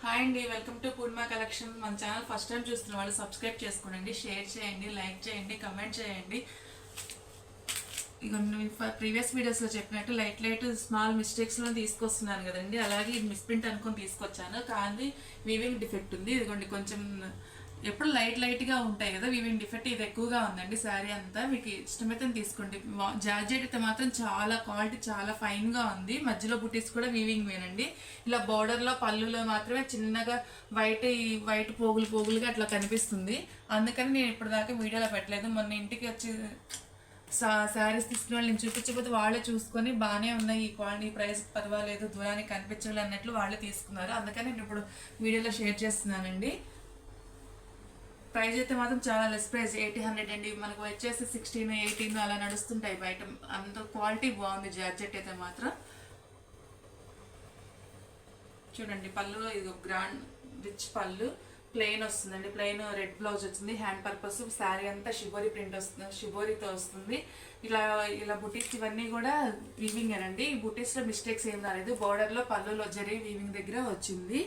Hi అండి, welcome to Purnima collection. మన channel first time చూస్తున్న వాళ్ళు సబ్స్క్రైబ్ చేసుకోండి, షేర్ చేయండి, లైక్ చేయండి, కమెంట్ చేయండి. ఇక ప్రీవియస్ వీడియోస్లో చెప్పినట్టు లైట్ స్మాల్ మిస్టేక్స్లో తీసుకొస్తున్నాను కదండి, అలాగే ఇది మిస్ప్రింట్ అనుకొని తీసుకొచ్చాను. కానీ వీవింగ్ డిఫెక్ట్ ఉంది. ఇదిగోండి కొంచెం ఎప్పుడు లైట్గా ఉంటాయి కదా, వీవింగ్ డిఫెక్ట్ ఇది ఎక్కువగా ఉందండి. శారీ అంతా మీకు ఇష్టమైతే తీసుకోండి. జార్జెట్ అయితే మాత్రం చాలా క్వాలిటీ చాలా ఫైన్గా ఉంది. మధ్యలో బుటీస్ కూడా వీవింగ్ వేనండి. ఇలా బార్డర్లో పళ్ళులో మాత్రమే చిన్నగా వైట్ పోగులుగా అట్లా కనిపిస్తుంది. అందుకని నేను ఇప్పటిదాకా వీడియోలో పెట్టలేదు. మొన్న ఇంటికి వచ్చి శారీస్ తీసుకున్న వాళ్ళు నేను చూపించకపోతే వాళ్ళే చూసుకొని బాగానే ఉన్నాయి, ఈ క్వాలిటీ ప్రైస్ పర్వాలేదు, దూరానికి కనిపించాలి అన్నట్లు వాళ్ళే తీసుకున్నారు. అందుకని నేను ఇప్పుడు వీడియోలో షేర్ చేస్తున్నానండి. ప్రైస్ అయితే మాత్రం చాలా లెస్ ప్రైస్, 800 అండి. మనకు వచ్చేసి 16, 18 అలా నడుస్తుంటాయి బయట. అంత క్వాలిటీ బాగుంది జార్జెట్ అయితే మాత్రం. చూడండి పళ్ళు ఇది గ్రాండ్ రిచ్ పళ్ళు, ప్లెయిన్ వస్తుందండి. ప్లెయిన్ రెడ్ బ్లౌజ్ వచ్చింది, హ్యాండ్ పర్పస్. శారీ అంతా షిబోరి ప్రింట్ వస్తుంది, షిబోరితో వస్తుంది. ఇలా బుటీస్ ఇవన్నీ కూడా వీవింగ్ అండి. ఈ బుటీస్లో మిస్టేక్స్ ఏం రాలేదు. బార్డర్లో పళ్ళులో జరి వీవింగ్ దగ్గర వచ్చింది.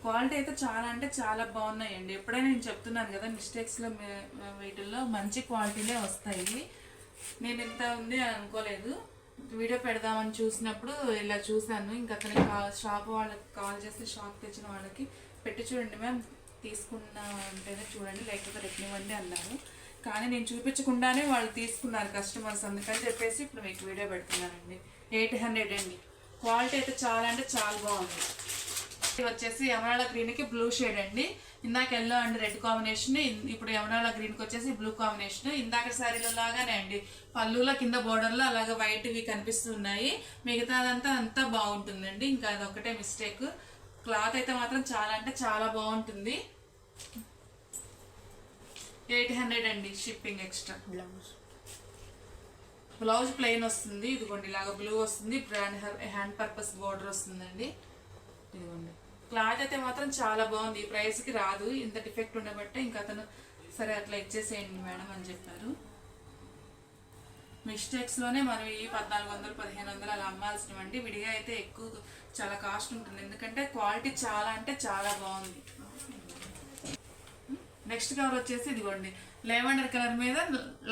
క్వాలిటీ అయితే చాలా అంటే చాలా బాగున్నాయండి. ఎప్పుడైనా నేను చెప్తున్నాను కదా, మిస్టేక్స్లో వీటిల్లో మంచి క్వాలిటీలే వస్తాయి. నేను ఇంత ఉంది అనుకోలేదు. వీడియో పెడదామని చూసినప్పుడు ఇలా చూశాను. ఇంకా అతనికి షాప్ వాళ్ళకి కాల్ చేసి షాప్ తెచ్చిన వాళ్ళకి పెట్టి చూడండి మ్యామ్, తీసుకున్నా అంటేనే చూడండి, లేకపోతే రెట్నివ్వండి అన్నారు. కానీ నేను చూపించకుండానే వాళ్ళు తీసుకున్నారు కస్టమర్స్. అందుకని చెప్పేసి ఇప్పుడు మీకు వీడియో పెడుతున్నానండి. 800 అండి. క్వాలిటీ అయితే చాలా అంటే చాలా బాగుంది. వచ్చేసి ఎమరాల్డ్ గ్రీన్ కి బ్లూ షేడ్ అండి. ఇందాక ఎల్లో అండ్ రెడ్ కాంబినేషన్, ఇప్పుడు ఎమరాల్డ్ గ్రీన్ కి వచ్చేసి బ్లూ కాంబినేషన్. ఇందాక శారీలో లాగానే అండి, పళ్ళులో కింద బోర్డర్ లో అలాగే వైట్ వి కనిపిస్తున్నాయి. మిగతాదంతా అంతా బాగుంటుందండి. ఇంకా అదొకటే మిస్టేక్. క్లాత్ అయితే మాత్రం చాలా అంటే చాలా బాగుంటుంది. 800 అండి, షిప్పింగ్ ఎక్స్ట్రా. బ్లౌజ్ ప్లెయిన్ వస్తుంది. ఇదిగోండి ఇలాగ బ్లూ వస్తుంది, హ్యాండ్ పర్పస్ బోర్డర్ వస్తుందండి. ఇదిగోండి క్లాత్ అయితే మాత్రం చాలా బాగుంది. ఈ ప్రైస్కి రాదు, ఇంత డిఫెక్ట్ ఉండబట్టే ఇంకా అతను సరే అట్లా ఇచ్చేసేయండి మేడం అని చెప్పారు. మిస్టేక్స్లోనే మనం ఈ 1400, 1500 అలా అమ్మాల్సినవండి. విడిగా అయితే ఎక్కువ చాలా కాస్ట్ ఉంటుంది, ఎందుకంటే క్వాలిటీ చాలా అంటే చాలా బాగుంది. నెక్స్ట్ కలర్ వచ్చేసి ఇదిగోండి లెవెండర్ కలర్ మీద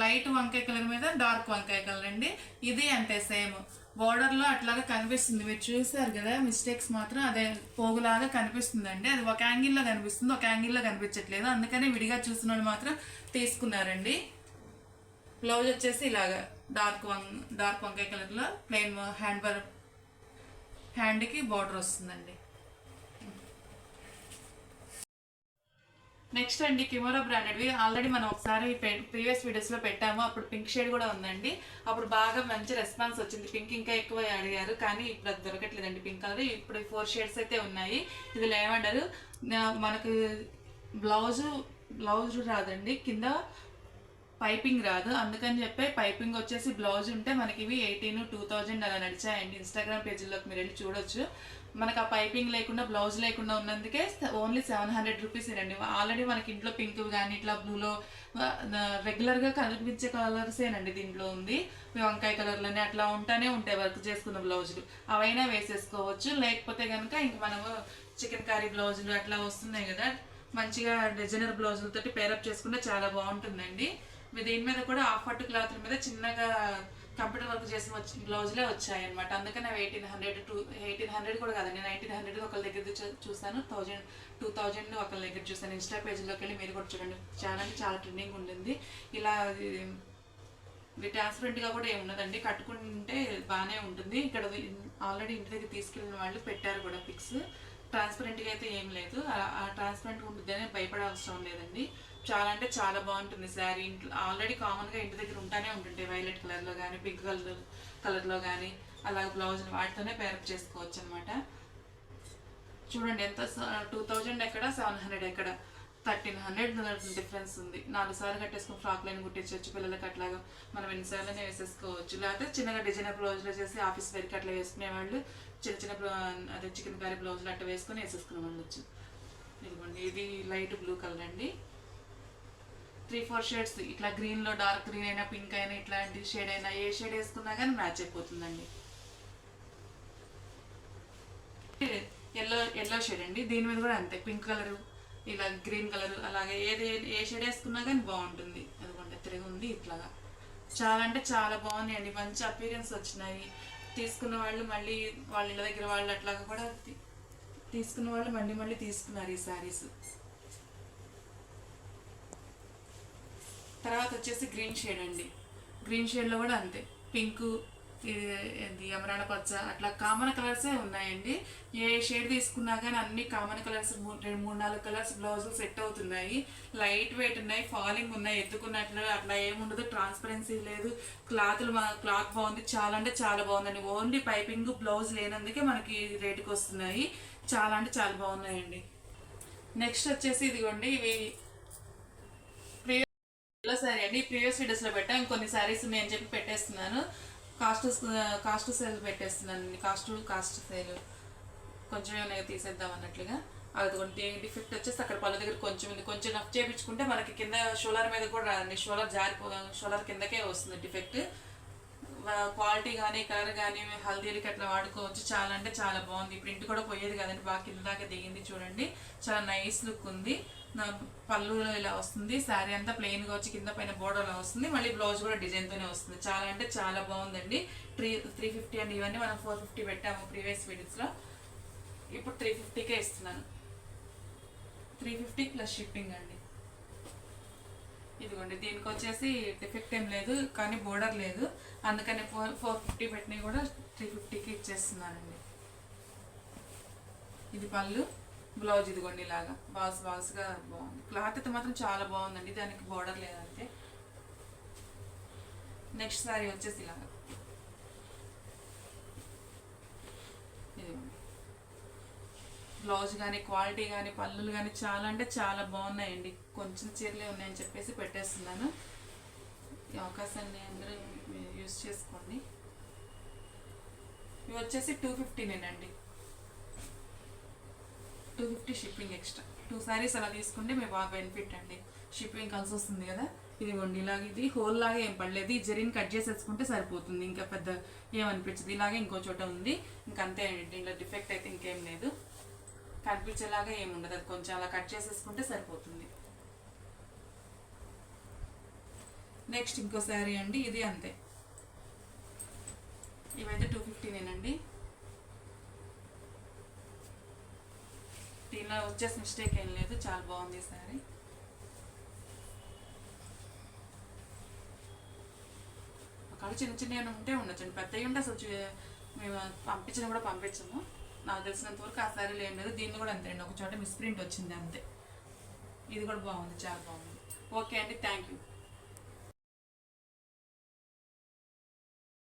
లైట్ వంకాయ కలర్ మీద డార్క్ వంకాయ కలర్ అండి. ఇది అంటే సేమ్ బోర్డర్లో అట్లాగా కనిపిస్తుంది. మీరు చూసారు కదా, మిస్టేక్స్ మాత్రం అదే పోగులాగా కనిపిస్తుంది అండి. అది ఒక యాంగిల్లో కనిపిస్తుంది, ఒక యాంగిల్లో కనిపించట్లేదు. అందుకని విడిగా చూసిన వాళ్ళు మాత్రం తీసుకున్నారండి. బ్లౌజ్ వచ్చేసి ఇలాగా డార్క్ వంకాయ కలర్లో ప్లెయిన్ హ్యాండ్కి బార్డర్ వస్తుందండి. నెక్స్ట్ అండి కిమోరా బ్రాండెడ్వి. ఆల్రెడీ మనం ఒకసారి ప్రీవియస్ వీడియోస్లో పెట్టాము. అప్పుడు పింక్ షేడ్ కూడా ఉందండి. అప్పుడు బాగా మంచి రెస్పాన్స్ వచ్చింది. పింక్ ఇంకా ఎక్కువ అడిగారు, కానీ ఇప్పుడు అది దొరకట్లేదండి పింక్ కలర్. ఇప్పుడు 4 షేడ్స్ అయితే ఉన్నాయి. ఇది లెవెండర్. మనకు బ్లౌజ్ రాదండి, కింద పైపింగ్ రాదు. అందుకని చెప్పి పైపింగ్ వచ్చేసి బ్లౌజ్ ఉంటే మనకి ఇవి 18, 2000 అలా నడిచాయండి. ఇన్స్టాగ్రామ్ పేజీలోకి మీరు వెళ్ళి చూడొచ్చు. మనకు ఆ పైపింగ్ లేకుండా బ్లౌజ్ లేకుండా ఉన్నందుకే ఓన్లీ 700 రూపీస్ అండి. ఆల్రెడీ మనకి ఇంట్లో పింక్ కానీ ఇట్లా బ్లూలో రెగ్యులర్గా కనిపించే కలర్సేనండి దీంట్లో ఉంది. వంకాయ కలర్లోనే అట్లా ఉంటానే ఉంటాయి వర్క్ చేసుకున్న బ్లౌజులు, అవైనా వేసేసుకోవచ్చు. లేకపోతే కనుక ఇంక మనము చికెన్ కర్రీ బ్లౌజులు అట్లా వస్తున్నాయి కదా, మంచిగా డిజైనర్ బ్లౌజులతోటి పేరప్ చేసుకుంటే చాలా బాగుంటుందండి. దీని మీద కూడా హాఫ్ పట్టు క్లాత్ మీద చిన్నగా కంప్యూటర్ వర్క్ చేసిన బ్లౌజ్లే వచ్చాయి అనమాట. అందుకని 1800 కూడా కాదండి, 1900 ఒకళ్ళ దగ్గర చూసాను, 2000 ఒకళ్ళ దగ్గర చూసాను. ఇన్స్టా పేజీలోకి వెళ్ళి మీరు కూడా చూడండి, చాలా ట్రెండింగ్ ఉంటుంది. ఇలా ఇది ట్రాన్స్పరెంట్గా కూడా ఏమి ఉన్నదండి, కట్టుకుంటే బాగానే ఉంటుంది. ఇక్కడ ఆల్రెడీ ఇంటి దగ్గర తీసుకెళ్ళిన వాళ్ళు పెట్టారు కూడా పిక్స్. ట్రాన్స్పరెంట్గా అయితే ఏం లేదు, ఆ ట్రాన్స్పరెంట్గా ఉంటుందనే భయపడే అవసరం లేదండి. చాలా అంటే చాలా బాగుంటుంది శారీ. ఇంట్లో ఆల్రెడీ కామన్గా ఇంటి దగ్గర ఉంటానే ఉంటుంటాయి, వైలెట్ కలర్లో కానీ పింక్ కలర్లో కానీ అలాగే బ్లౌజ్ వాటితోనే పేరప్ చేసుకోవచ్చు అనమాట. చూడండి ఎంత 2000 ఎక్కడ, 700 ఎక్కడ, 1300 డిఫరెన్స్ ఉంది. 4 సార్లు కట్టేసుకుని ఫ్రాక్ లైన్ కుట్టించవచ్చు పిల్లలకి. అట్లాగా మనం ఎన్నిసార్లనే వేసేసుకోవచ్చు. లేకపోతే చిన్నగా డిజైనర్ బ్లౌజ్లో చేసి ఆఫీస్ వేర్కి అట్లా వేసుకునే వాళ్ళు అదే చికెన్ కర్రీ బ్లౌజ్లు అట్లా వేసుకొని వేసేసుకునే వాళ్ళు వచ్చు. ఇదిగోండి ఇది లైట్ బ్లూ కలర్ అండి. 3-4 షేడ్స్ ఇట్లా గ్రీన్లో డార్క్ గ్రీన్ అయినా పింక్ అయినా ఇట్లాంటి షేడ్ అయినా ఏ షేడ్ వేసుకున్నా కానీ మ్యాచ్ అయిపోతుందండి. ఎల్లో షేడ్ అండి. దీని మీద కూడా అంతే, పింక్ కలరు, ఇలా గ్రీన్ కలర్, అలాగే ఏ షేడ్ వేసుకున్నా కానీ బాగుంటుంది. అదిగోండి తిరిగి ఉంది ఇట్లాగా. చాలా అంటే చాలా బాగున్నాయండి, మంచి అపీరియన్స్ వచ్చినాయి. తీసుకున్న వాళ్ళు మళ్ళీ వాళ్ళ ఇళ్ళ దగ్గర వాళ్ళు అట్లాగా కూడా తీసుకున్న వాళ్ళు మళ్ళీ మళ్ళీ తీసుకున్నారు ఈ శారీస్. తర్వాత వచ్చేసి గ్రీన్ షేడ్ అండి. గ్రీన్ షేడ్లో కూడా అంతే, పింక్, ఇది అమరాణ పచ్చ, అట్లా కామన్ కలర్సే ఉన్నాయండి. ఏ షేడ్ తీసుకున్నా కానీ అన్ని కామన్ కలర్స్, 2-3-4 కలర్స్ బ్లౌజులు సెట్ అవుతున్నాయి. లైట్ వెయిట్ ఉన్నాయి, ఫాలింగ్ ఉన్నాయి, ఎత్తుకున్నట్లు అట్లా ఏముండదు. ట్రాన్స్పరెన్సీ లేదు, క్లాత్ బాగుంది, చాలా అంటే చాలా బాగుందండి. ఓన్లీ పైపింగ్ బ్లౌజ్ లేనందుకే మనకి రేటుకి వస్తున్నాయి. చాలా అంటే చాలా బాగున్నాయండి. నెక్స్ట్ వచ్చేసి ఇదిగోండి, ఇవి ప్రీవియస్ శారీ అండి. ప్రీవియస్ వీడియోస్లో పెట్టాను, కొన్ని శారీస్ నేను చెప్పి పెట్టేస్తున్నాను. కాస్ట్ సేల్ పెట్టేస్తున్నాను. కాస్ట్ సేల్ కొంచెం ఏమైనా తీసేద్దాం అన్నట్లుగా. అది కొంచెం డిఫెక్ట్ వచ్చేసి అక్కడ పళ్ళ దగ్గర కొంచెం ఉంది, కొంచెం నఫ్ చేయించుకుంటే మనకి కింద షోలర్ మీద కూడా రాదండి. షోలర్ కిందకే వస్తుంది డిఫెక్ట్. క్వాలిటీ కానీ కలర్ కానీ హల్దీలకి అట్లా వాడుకోవచ్చు. చాలా అంటే చాలా బాగుంది. ప్రింట్ కూడా పోయేది కదండి, బాగా కింద దాకా దిగింది చూడండి. చాలా నైస్ లుక్ ఉంది. పళ్ళు ఇలా వస్తుంది, శారీ అంతా ప్లెయిన్గా వచ్చి కింద పైన బోర్డర్ అలా వస్తుంది. మళ్ళీ బ్లౌజ్ కూడా డిజైన్తోనే వస్తుంది. చాలా అంటే చాలా బాగుందండి. 350 అండి. ఇవన్నీ మనం 450 పెట్టాము ప్రీవియస్ వీడియోస్లో. ఇప్పుడు 350కే ఇస్తున్నాను. 350 ప్లస్ షిప్పింగ్ అండి. ఇదిగోండి, దీనికి వచ్చేసి డిఫెక్ట్ ఏం లేదు, కానీ బోర్డర్ లేదు, అందుకని 450 పెట్టినవి కూడా 350కి ఇచ్చేస్తున్నానండి. ఇది పళ్ళు, బ్లౌజ్ ఇదిగోండి ఇలాగా బాక్స్గా బాగుంది. క్లాత్ అయితే మాత్రం చాలా బాగుందండి, దానికి బోర్డర్ లేదంతే. నెక్స్ట్ శారీ వచ్చేసి ఇలాగా, ఇదిగోండి బ్లౌజ్ కానీ క్వాలిటీ కానీ పళ్ళులు కానీ చాలా అంటే చాలా బాగున్నాయండి. కొంచెం చీరలే ఉన్నాయని చెప్పేసి పెట్టేస్తున్నాను. ఈ అవకాశాన్ని అందరూ యూజ్ చేసుకోండి. ఇవి వచ్చేసి 250నేనండి. 250 షిప్పింగ్ ఎక్స్ట్రా. 2 శారీస్ అలా తీసుకుంటే మేము బాగా బెనిఫిట్ అండి. షిప్పింగ్ కలిసి వస్తుంది కదా. ఇదిగోండి ఇలాగ, ఇది హోల్ లాగా ఏం పడలేదు, ఈ జరీని కట్ చేసేసుకుంటే సరిపోతుంది, ఇంకా పెద్ద ఏమనిపించదు. ఇలాగే ఇంకో చోట ఉంది, ఇంకంతే అండి. ఇలా డిఫెక్ట్ అయితే ఇంకేం లేదు, కనిపించేలాగా ఏముండదు. అది కొంచెం అలా కట్ చేసేసుకుంటే సరిపోతుంది. నెక్స్ట్ ఇంకో శారీ అండి, ఇది అంతే. ఇవైతే 250నేనండి. దీనిలో వచ్చేసి మిస్టేక్ ఏం లేదు, చాలా బాగుంది శారీ. ఒకవేళ చిన్న చిన్న ఉంటే ఉండొచ్చండి, పెద్దవి ఉంటే అసలు మేము పంపించిన కూడా పంపించము. నాకు తెలిసినంత వరకు ఆ శారీలో ఏం లేదు. దీన్ని కూడా అంతే అండి, ఒక చోట మిస్ప్రింట్ వచ్చింది అంతే. ఇది కూడా బాగుంది, చాలా బాగుంది. ఓకే అండి, థ్యాంక్ యూ.